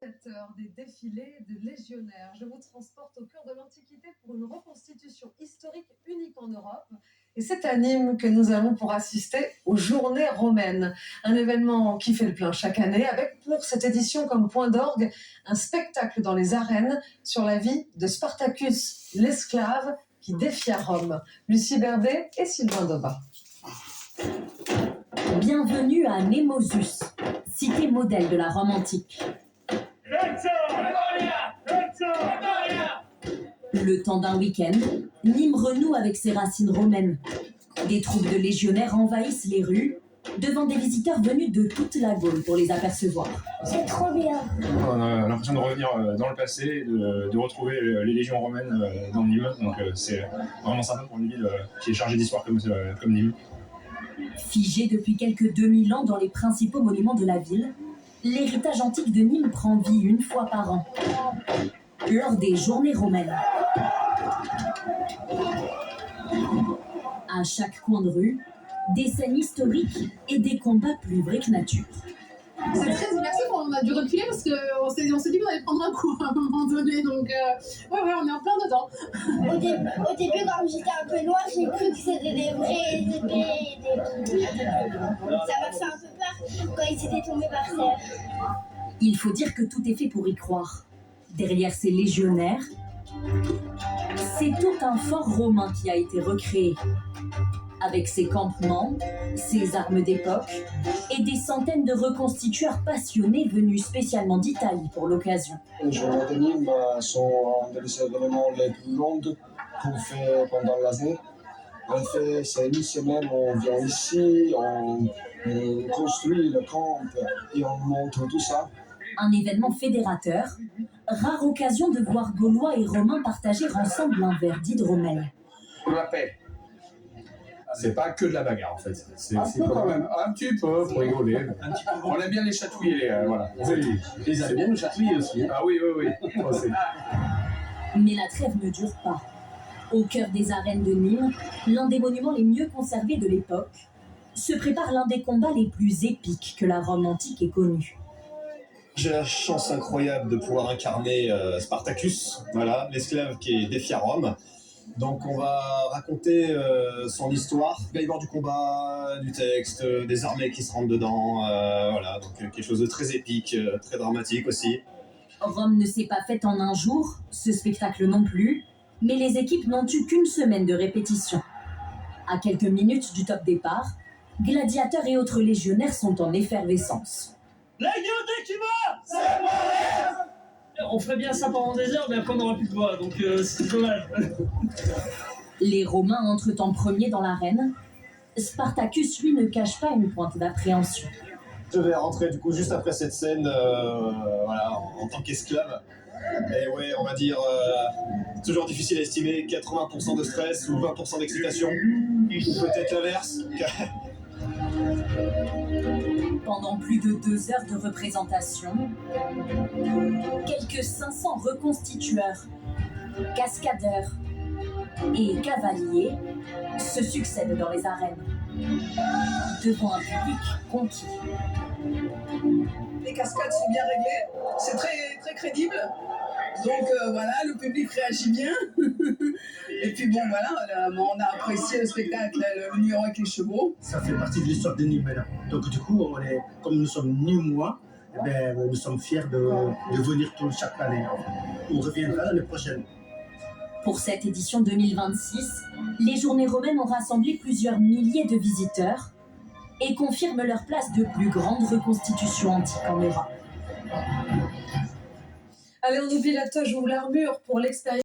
Des défilés de légionnaires. Je vous transporte au cœur de l'Antiquité pour une reconstitution historique unique en Europe. Et c'est à Nîmes que nous allons pour assister aux Journées romaines. Un événement qui fait le plein chaque année avec pour cette édition comme point d'orgue un spectacle dans les arènes sur la vie de Spartacus, l'esclave qui défia Rome. Lucie Berdet et Sylvain Dobat. Bienvenue à Nemosus, cité modèle de la Rome antique. Le temps d'un week-end, Nîmes renoue avec ses racines romaines. Des troupes de légionnaires envahissent les rues, devant des visiteurs venus de toute la Gaule pour les apercevoir. C'est trop bien. On a l'impression de revenir dans le passé, de retrouver les légions romaines dans Nîmes. Donc c'est vraiment sympa pour une ville qui est chargée d'histoire comme Nîmes. Figé depuis quelques 2000 ans dans les principaux monuments de la ville, l'héritage antique de Nîmes prend vie une fois par an, lors des Journées romaines. À chaque coin de rue, des scènes historiques et des combats plus vrais que nature. C'est très immersif, on a dû reculer parce qu'on s'est dit qu'on allait prendre un coup à un moment donné, donc ouais, on est en plein dedans. Au début, quand j'étais un peu noire, j'ai cru que c'était des vrais épées. Ça m'a fait un peu peur quand ils étaient tombés par terre. Il faut dire que tout est fait pour y croire. Derrière ces légionnaires, c'est tout un fort romain qui a été recréé. Avec ses campements, ses armes d'époque et des centaines de reconstitueurs passionnés venus spécialement d'Italie pour l'occasion. Les Journées de Nîmes sont un des événements les plus longs qu'on fait pendant l'année. En fait, c'est une semaine, on vient ici, on construit le camp et on montre tout ça. Un événement fédérateur, rare occasion de voir Gaulois et Romains partager ensemble un verre d'hydromel. La paix. C'est pas que de la bagarre en fait. C'est quand même un petit peu pour rigoler. On aime bien les chatouiller, voilà. Oui. Ils aiment bien nous chatouiller aussi. Ah oui. Mais la trêve ne dure pas. Au cœur des arènes de Nîmes, l'un des monuments les mieux conservés de l'époque, se prépare l'un des combats les plus épiques que la Rome antique ait connu. J'ai la chance incroyable de pouvoir incarner Spartacus, voilà, l'esclave qui défia Rome. Donc on va raconter son histoire. Il va y avoir du combat, du texte, des armées qui se rentrent dedans, voilà, donc quelque chose de très épique, très dramatique aussi. Rome ne s'est pas faite en un jour, ce spectacle non plus, mais les équipes n'ont eu qu'une semaine de répétition. À quelques minutes du top départ, gladiateurs et autres légionnaires sont en effervescence. On ferait bien ça pendant des heures, mais après on n'aura plus de voix, donc c'est dommage. Les Romains entrent en premier dans l'arène. Spartacus, lui, ne cache pas une pointe d'appréhension. Je vais rentrer du coup juste après cette scène, voilà, en tant qu'esclave. Et ouais, on va dire, toujours difficile à estimer, 80% de stress ou 20% d'excitation, ou peut-être l'inverse. Pendant plus de 2 heures de représentation, quelques 500 reconstitueurs, cascadeurs et cavaliers se succèdent dans les arènes, devant un public conquis. Les cascades sont bien réglées, c'est très crédible. Donc voilà, le public réagit bien. Et puis bon, voilà, on a apprécié le spectacle, le numéro avec les chevaux. Ça fait partie de l'histoire de Nîmes. Donc du coup, comme nous sommes Nîmois, nous sommes fiers de venir chaque année. On reviendra l'année prochaine. Pour cette édition 2026, les Journées romaines ont rassemblé plusieurs milliers de visiteurs et confirment leur place de plus grande reconstitution antique en Europe. Allez, on oublie la toge ou l'armure pour l'expérience.